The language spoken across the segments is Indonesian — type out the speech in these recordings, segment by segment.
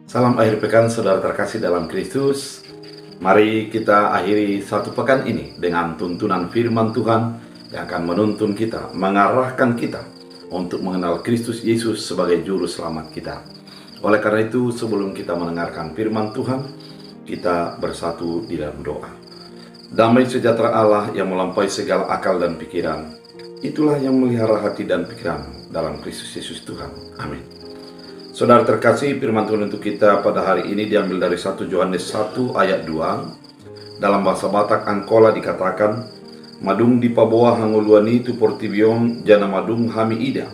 Salam akhir pekan saudara terkasih dalam Kristus. Mari kita akhiri satu pekan ini dengan tuntunan firman Tuhan yang akan menuntun kita, mengarahkan kita untuk mengenal Kristus Yesus sebagai juru selamat kita. Oleh karena itu, sebelum kita mendengarkan firman Tuhan, kita bersatu di dalam doa. Damai sejahtera Allah yang melampaui segala akal dan pikiran, itulah yang melihara hati dan pikiran dalam Kristus Yesus Tuhan. Amin. Saudara terkasih, firman Tuhan untuk kita pada hari ini diambil dari 1 Yohanes 1 ayat 2. Dalam bahasa Batak Angkola dikatakan, Madung di paboa hanguluani tu portibion jana madung hami ida.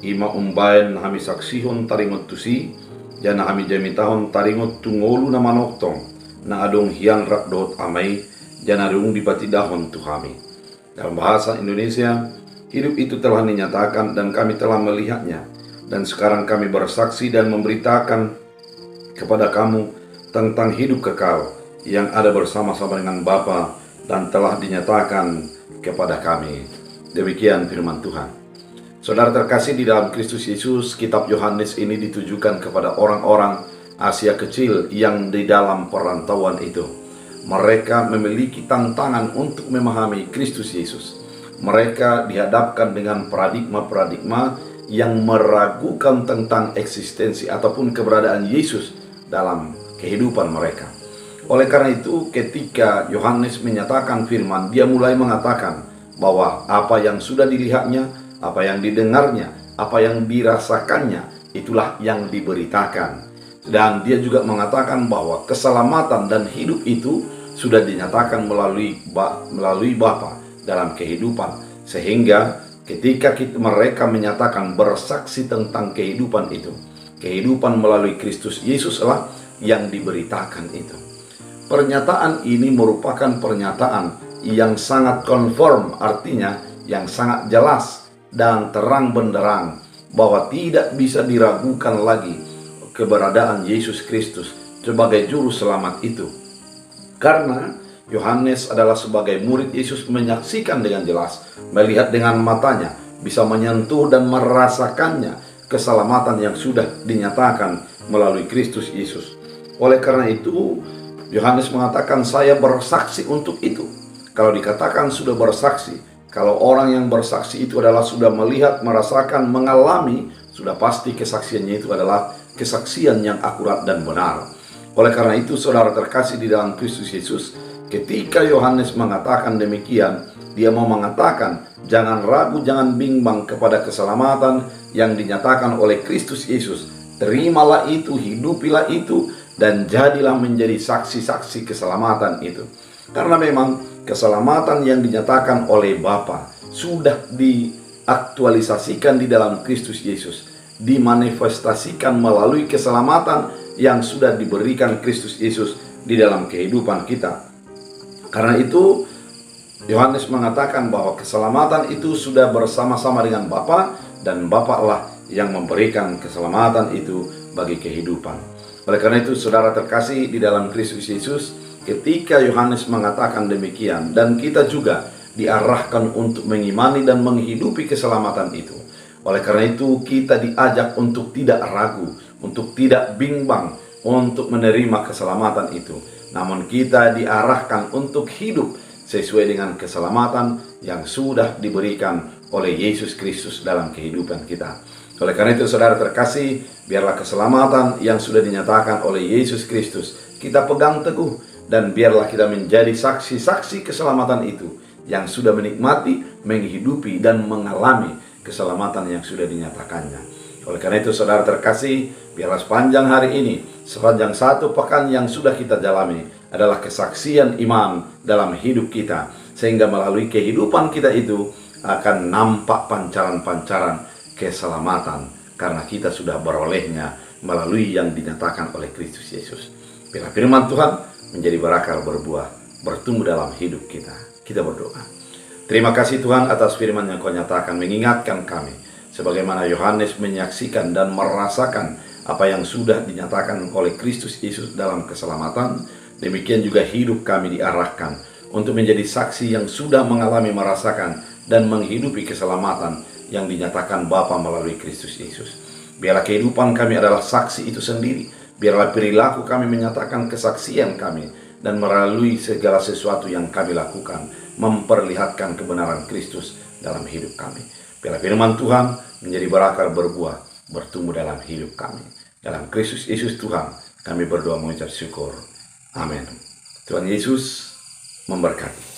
Ima umbayan hami saksihon taringot tusi, jana hami jamitahon taringot tungolu na manoktong, na adong hiang rakdot amai, jana dung dipatidahon tu hami. Dalam bahasa Indonesia, hidup itu telah dinyatakan dan kami telah melihatnya. Dan sekarang kami bersaksi dan memberitakan kepada kamu tentang hidup kekal yang ada bersama-sama dengan Bapa dan telah dinyatakan kepada kami. Demikian firman Tuhan. Saudara terkasih di dalam Kristus Yesus, kitab Yohanes ini ditujukan kepada orang-orang Asia kecil yang di dalam perantauan itu. Mereka memiliki tantangan untuk memahami Kristus Yesus. Mereka dihadapkan dengan paradigma-paradigma yang meragukan tentang eksistensi ataupun keberadaan Yesus dalam kehidupan mereka. Oleh karena itu, ketika Yohanes menyatakan firman, dia mulai mengatakan bahwa apa yang sudah dilihatnya, apa yang didengarnya, apa yang dirasakannya, itulah yang diberitakan. Dan dia juga mengatakan bahwa keselamatan dan hidup itu sudah dinyatakan melalui Bapa dalam kehidupan, sehingga ketika mereka menyatakan bersaksi tentang kehidupan itu, kehidupan melalui Kristus Yesuslah yang diberitakan itu. Pernyataan ini merupakan pernyataan yang sangat konform, artinya yang sangat jelas dan terang benderang bahwa tidak bisa diragukan lagi keberadaan Yesus Kristus sebagai juru selamat itu. Karena Yohanes adalah sebagai murid Yesus menyaksikan dengan jelas, melihat dengan matanya, bisa menyentuh dan merasakannya keselamatan yang sudah dinyatakan melalui Kristus Yesus. Oleh karena itu, Yohanes mengatakan, saya bersaksi untuk itu. Kalau dikatakan sudah bersaksi, kalau orang yang bersaksi itu adalah sudah melihat, merasakan, mengalami, sudah pasti kesaksiannya itu adalah kesaksian yang akurat dan benar. Oleh karena itu, saudara terkasih di dalam Kristus Yesus, ketika Yohanes mengatakan demikian, dia mau mengatakan, jangan ragu, jangan bimbang kepada keselamatan yang dinyatakan oleh Kristus Yesus. Terimalah itu, hidupilah itu, dan jadilah menjadi saksi-saksi keselamatan itu. Karena memang keselamatan yang dinyatakan oleh Bapa sudah diaktualisasikan di dalam Kristus Yesus, dimanifestasikan melalui keselamatan yang sudah diberikan Kristus Yesus di dalam kehidupan kita. Karena itu, Yohanes mengatakan bahwa keselamatan itu sudah bersama-sama dengan Bapa, dan Bapa lah yang memberikan keselamatan itu bagi kehidupan. Oleh karena itu, saudara terkasih di dalam Kristus Yesus, ketika Yohanes mengatakan demikian, dan kita juga diarahkan untuk mengimani dan menghidupi keselamatan itu. Oleh karena itu, kita diajak untuk tidak ragu, untuk tidak bimbang, untuk menerima keselamatan itu. Namun kita diarahkan untuk hidup sesuai dengan keselamatan yang sudah diberikan oleh Yesus Kristus dalam kehidupan kita. Oleh karena itu, saudara terkasih, biarlah keselamatan yang sudah dinyatakan oleh Yesus Kristus kita pegang teguh, dan biarlah kita menjadi saksi-saksi keselamatan itu yang sudah menikmati, menghidupi, dan mengalami keselamatan yang sudah dinyatakannya. Oleh karena itu, saudara terkasih, biarlah sepanjang hari ini, sepanjang satu pekan yang sudah kita jalani, adalah kesaksian iman dalam hidup kita, sehingga melalui kehidupan kita itu akan nampak pancaran-pancaran keselamatan, karena kita sudah berolehnya melalui yang dinyatakan oleh Kristus Yesus. Biarlah firman Tuhan menjadi berakar, berbuah, bertumbuh dalam hidup kita. Kita berdoa. Terima kasih Tuhan atas firman yang Kau nyatakan, mengingatkan kami sebagaimana Yohanes menyaksikan dan merasakan apa yang sudah dinyatakan oleh Kristus Yesus dalam keselamatan. Demikian juga hidup kami diarahkan untuk menjadi saksi yang sudah mengalami, merasakan, dan menghidupi keselamatan yang dinyatakan Bapa melalui Kristus Yesus. Biarlah kehidupan kami adalah saksi itu sendiri Biarlah perilaku kami menyatakan kesaksian kami, dan melalui segala sesuatu yang kami lakukan memperlihatkan kebenaran Kristus dalam hidup kami. Biarlah firman Tuhan menjadi berakar berbuah, bertumbuh dalam hidup kami. Dalam Kristus Yesus Tuhan kami berdoa mengucap syukur. Amin. Tuhan Yesus memberkati.